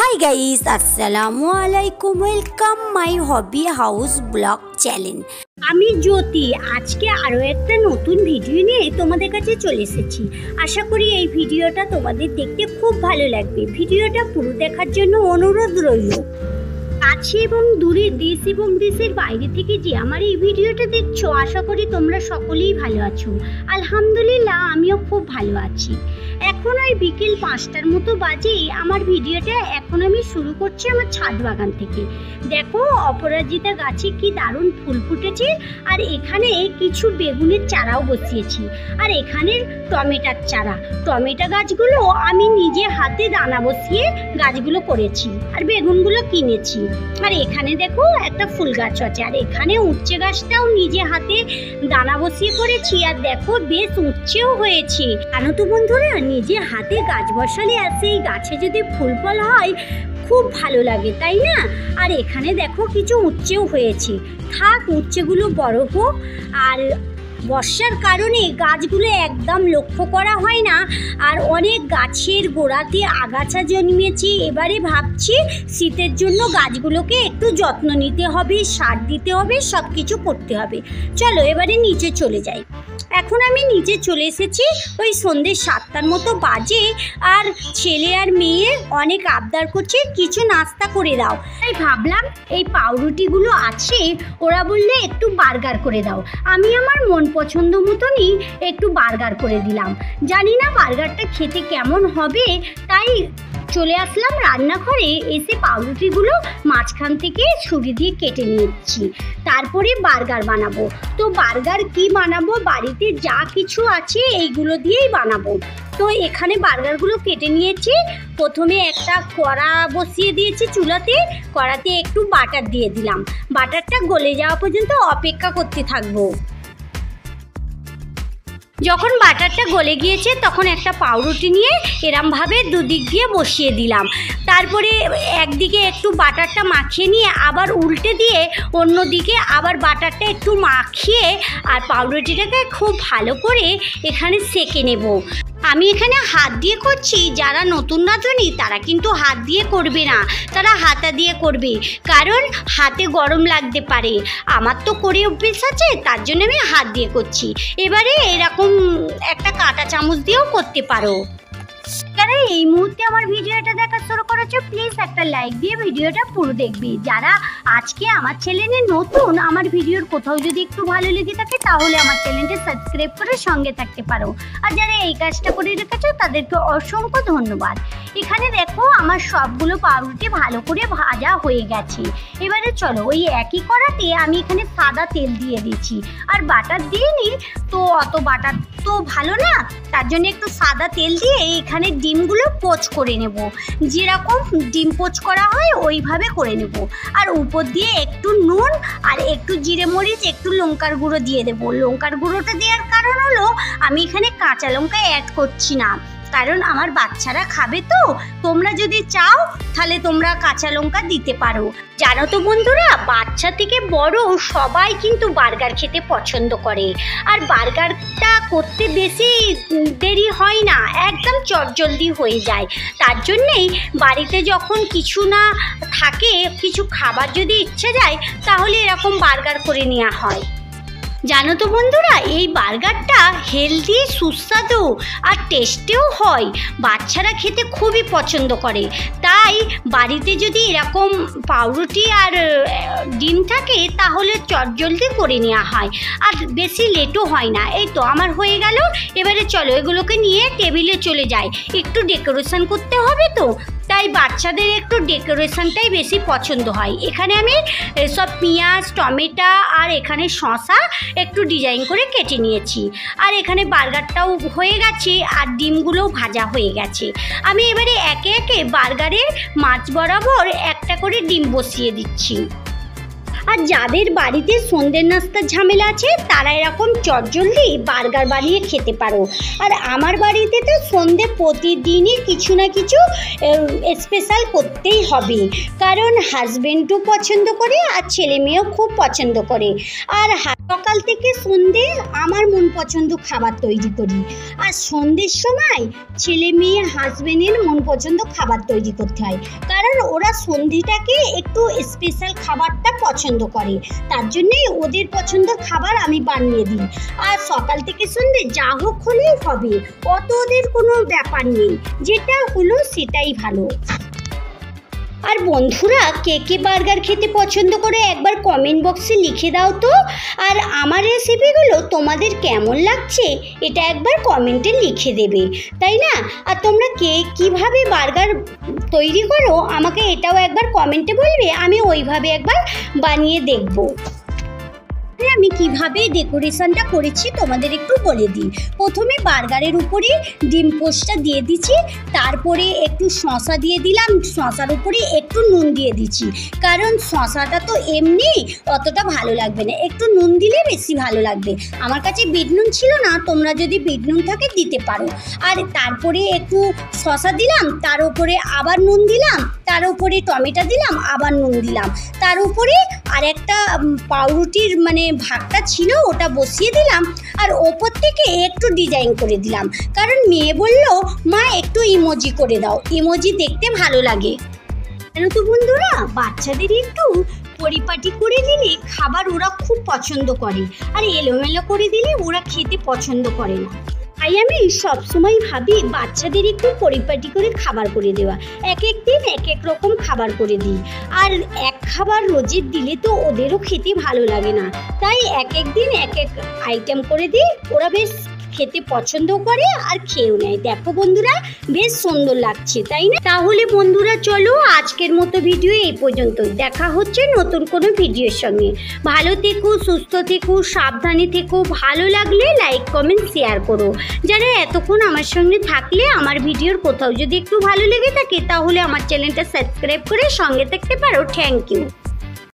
Hi guys, আসসালামু আলাইকুম। Welcome my hobby house blog channel. আমি জ্যোতি আজকে আরও একটা নতুন ভিডিও নিয়ে তোমাদের কাছে চলে এসেছি। আশা করি এই ভিডিওটা তোমাদের দেখতে খুব ভালো লাগবে। ভিডিওটা পুরো দেখার জন্য অনুরোধ রইল। কাছে এবং দূরে, দেশ এবং দেশের বাইরে থেকে যে আমার এই ভিডিওটা দেখছো, আশা করি তোমরা সকলেই ভালো আছো। আলহামদুলিল্লাহ, আমিও খুব ভালো আছি। এখন ওই বিকেল 5টার মতো বাজে। আমার ভিডিওটা এখন আমি শুরু করছি আমার ছাদ বাগান থেকে। দেখো, অপরাজিতা গাছে কি দারুণ ফুল ফুটেছে। আর এখানে কিছু বেগুনের চারাও বসিয়েছি। আর এখানে টমেটোর চারা, টমেটো গাছগুলো আমি নিজে হাতে দানা বসিয়ে গাছগুলো করেছি, আর বেগুনগুলো কিনেছি। আর এখানে দেখো একটা ফুল গাছ আছে, আর এখানে উচ্ছে গাছটাও নিজে হাতে দানা বসিয়ে করেছি। আর দেখো বেশ উচ্ছেও হয়েছে। জানো তো বন্ধুরা, নিজে হাতে গাছ বসালে আর সেই গাছে যদি ফুল ফল হয় খুব ভালো লাগে, তাই না? আর এখানে দেখো কিছু উচ্ছেও হয়েছে। থাক, উচ্ছেগুলো বড় হোক। আর বর্ষার কারণে গাছগুলো একদম লক্ষ্য করা হয় না। আর অনেক গাছের গোড়াতে আগাছা জন্মেছে। এবারে ভাবছি শীতের জন্য গাছগুলোকে একটু যত্ন নিতে হবে, সার দিতে হবে, সব কিছু করতে হবে। চলো এবারে নিচে চলে যাই। এখন আমি নিচে চলে এসেছি। ওই সন্ধ্যে 7টার মতো বাজে। আর ছেলে আর মেয়ে অনেক আবদার করছে কিছু নাস্তা করে দাও। তাই ভাবলাম এই পাউরুটিগুলো আছে, ওরা বললে একটু বার্গার করে দাও। আমি আমার মন পছন্দ মতনই একটু বার্গার করে দিলাম। জানি না বার্গারটা খেতে কেমন হবে, তাই চলে আসলাম রান্নাঘরে। এসে পাউরুটিগুলো মাঝখান থেকে ছুরি দিয়ে কেটে নিচ্ছি। তারপরে বার্গার বানাবো। তো বার্গার কি বানাবো, বাড়িতে যা কিছু আছে এইগুলো দিয়েই বানাবো। তো এখানে বার্গারগুলো কেটে নিয়েছি। প্রথমে একটা কড়া বসিয়ে দিয়েছি চুলাতে। কড়াতে একটু বাটার দিয়ে দিলাম। বাটারটা গলে যাওয়া পর্যন্ত অপেক্ষা করতে থাকবো। যখন বাটারটা গলে গিয়েছে তখন একটা পাউরুটি নিয়ে এরমভাবে দুদিক দিয়ে বসিয়ে দিলাম। তারপরে একদিকে একটু বাটারটা মাখিয়ে নিয়ে আবার উল্টে দিয়ে অন্যদিকে আবার বাটারটা একটু মাখিয়ে আর পাউরুটিটাকে খুব ভালো করে এখানে সেঁকে নেব। আমি এখানে হাত দিয়ে করছি। যারা নতুন রাঁধুনি তারা কিন্তু হাত দিয়ে করবে না, তারা হাতা দিয়ে করবে, কারণ হাতে গরম লাগতে পারে। আমার তো করে অভ্যেস আছে, তার জন্য আমি হাত দিয়ে করছি। এবারে এরকম একটা কাঁটা চামচ দিয়েও করতে পারো। যারা এই মুহূর্তে আমার ভিডিওটা দেখা শুরু করেছো, প্লিজ একটা লাইক দিয়ে ভিডিওটা পুরো দেখবে। যারা আজকে আমার চ্যানেলে নতুন, আমার ভিডিওর কোথাও যদি একটু ভালো লেগে থাকে তাহলে আমার চ্যানেলটা সাবস্ক্রাইব করে সঙ্গে থাকতে পারো। আর যারা এই কাজটা করে রেখেছো তাদেরকে অসংখ্য ধন্যবাদ। এখানে দেখো আমার সবগুলো পাউরুটি ভালো করে ভাজা হয়ে গেছে। এবারে চলো ওই একই কড়াতে আমি এখানে সাদা তেল দিয়ে দিচ্ছি। আর বাটার দিইনি, তো অত বাটার তো ভালো না, তার জন্য একটু সাদা তেল দিয়ে এখানে ডিমগুলো পোচ করে নেব। যেরকম ডিম পোচ করা হয় ওইভাবে করে নেব। আর উপর দিয়ে একটু নুন আর একটু জিরে মরিচ, একটু লঙ্কার গুঁড়ো দিয়ে দেবো। লঙ্কার গুঁড়োটা দেওয়ার কারণ হলো আমি এখানে কাঁচা লঙ্কা অ্যাড করছি না, কারণ আমার বাচ্চারা খাবে। তো তোমরা যদি চাও তাহলে তোমরা কাঁচা লঙ্কা দিতে পারো। জানো তো বন্ধুরা, বাচ্চা থেকে বড় সবাই কিন্তু বার্গার খেতে পছন্দ করে। আর বার্গারটা করতে বেশি দেরি হয় না, একদম চটজলদি হয়ে যায়। তার জন্যেই বাড়িতে যখন কিছু না থাকে, কিছু খাবার যদি ইচ্ছে যায়, তাহলে এরকম বার্গার করে নেওয়া হয়। জানো তো বন্ধুরা, এই বার্গারটা হেলদি, সুস্বাদু আর টেস্টিও হয়। বাচ্চারা খেতে খুবই পছন্দ করে। তাই বাড়িতে যদি এরকম পাউরুটি আর ডিম থাকে তাহলে চটজলদি করে নেওয়া হয়, আর বেশি লেটও হয় না। এই তো আমার হয়ে গেল। এবারে চলো এগুলোকে নিয়ে টেবিলে চলে যাই। একটু ডেকোরেশন করতে হবে, তো তাই বাচ্চাদের একটু ডেকোরেশনটাই বেশি পছন্দ হয়। এখানে আমি সব পেঁয়াজ, টমেটো আর এখানে শসা একটু ডিজাইন করে কেটে নিয়েছি। আর এখানে বার্গারটাও হয়ে গেছে আর ডিমগুলোও ভাজা হয়ে গেছে। আমি এবারে একে একে বার্গারের মাছ বরাবর একটা করে ডিম বসিয়ে দিচ্ছি। আর যাদের বাড়িতে সন্ধ্যের নাস্তার ঝামেলা আছে তারা এরকম চটজলদি বার্গার বানিয়ে খেতে পারো। আর আমার বাড়িতে তো সন্ধ্যে প্রতিদিনই কিছু না কিছু স্পেশাল করতেই হবে, কারণ হাজবেন্ডও পছন্দ করে আর ছেলে মেয়েও খুব পছন্দ করে। আর সকাল থেকে সন্ধে আমার মন পছন্দ খাবার তৈরি করি, আর সন্ধ্যের সময় ছেলে মেয়ে হাজবেন্ডের মন পছন্দ খাবার তৈরি করতে হয়, কারণ ওরা সন্ধ্যেটাকে একটু স্পেশাল খাবারটা পছন্দ করে, তার জন্যই ওদের পছন্দের খাবার আমি বানিয়ে দিই। আর সকাল থেকে সন্ধে যা হোক হলেই হবে, অত ওদের কোনো ব্যাপার নেই, যেটা হলো সেটাই ভালো। আর বন্ধুরা, কে কে বার্গার খেতে পছন্দ করে একবার কমেন্ট বক্সে লিখে দাও তো। আর আমার রেসিপিগুলো তোমাদের কেমন লাগছে এটা একবার কমেন্টে লিখে দেবে, তাই না? আর তোমরা কে কীভাবে বার্গার তৈরি করো আমাকে এটাও একবার কমেন্টে বলবে, আমি ওইভাবে একবার বানিয়ে দেখবো। আমি কিভাবে ডেকোরেশনটা করেছি তোমাদের একটু বলে দিই। প্রথমে বার্গারের উপরে ডিম পোস্টটা দিয়ে দিচ্ছি, তারপরে একটু শসা দিয়ে দিলাম, শসার উপরে একটু নুন দিয়ে দিচ্ছি, কারণ শসাটা তো এমনি অতটা ভালো লাগবে না, একটু নুন দিলে বেশি ভালো লাগবে। আমার কাছে বিট নুন ছিল না, তোমরা যদি বিট নুন থাকে দিতে পারো। আর তারপরে একটু শসা দিলাম, তার উপরে আবার নুন দিলাম, তার উপরে টমেটো দিলাম, আবার নুন দিলাম, তার উপরে আর একটা পাউরুটির মানে ভাগটা ছিল ওটা বসিয়ে দিলাম, আর ওপর থেকে একটু ডিজাইন করে দিলাম, কারণ মেয়ে বলল মা একটু ইমোজি করে দাও, ইমোজি দেখতে ভালো লাগে। কেন তো বন্ধুরা, বাচ্চাদের একটু পরিপাটি করে দিলে খাবার ওরা খুব পছন্দ করে, আর এলোমেলো করে দিলে ওরা খেতে পছন্দ করে না। তাই আমি সবসময় ভাবি বাচ্চাদের একটু পরিপাটি করে খাবার করে দেওয়া, এক এক দিন এক এক রকম খাবার করে দিই, আর এক খাবার রোজের দিলে তো ওদেরও খেতে ভালো লাগে না, তাই এক এক দিন এক এক আইটেম করে দিই, ওরা বেশ খেতে পছন্দ করে আর খেয়েও নেয়। দেখো বন্ধুরা, বেশ সুন্দর লাগছে, তাই না? তাহলে বন্ধুরা চলো আজকের মতো ভিডিও এই পর্যন্তই, দেখা হচ্ছে নতুন কোনো ভিডিওর সঙ্গে। ভালো থেকো, সুস্থ থেকো, সাবধানে থেকো, ভালো লাগলে লাইক কমেন্ট শেয়ার করো। যারা এতক্ষণ আমার সঙ্গে থাকলে, আমার ভিডিওর কোথাও যদি একটু ভালো লেগে থাকে তাহলে আমার চ্যানেলটা সাবস্ক্রাইব করে সঙ্গে থাকতে পারো। Thank you.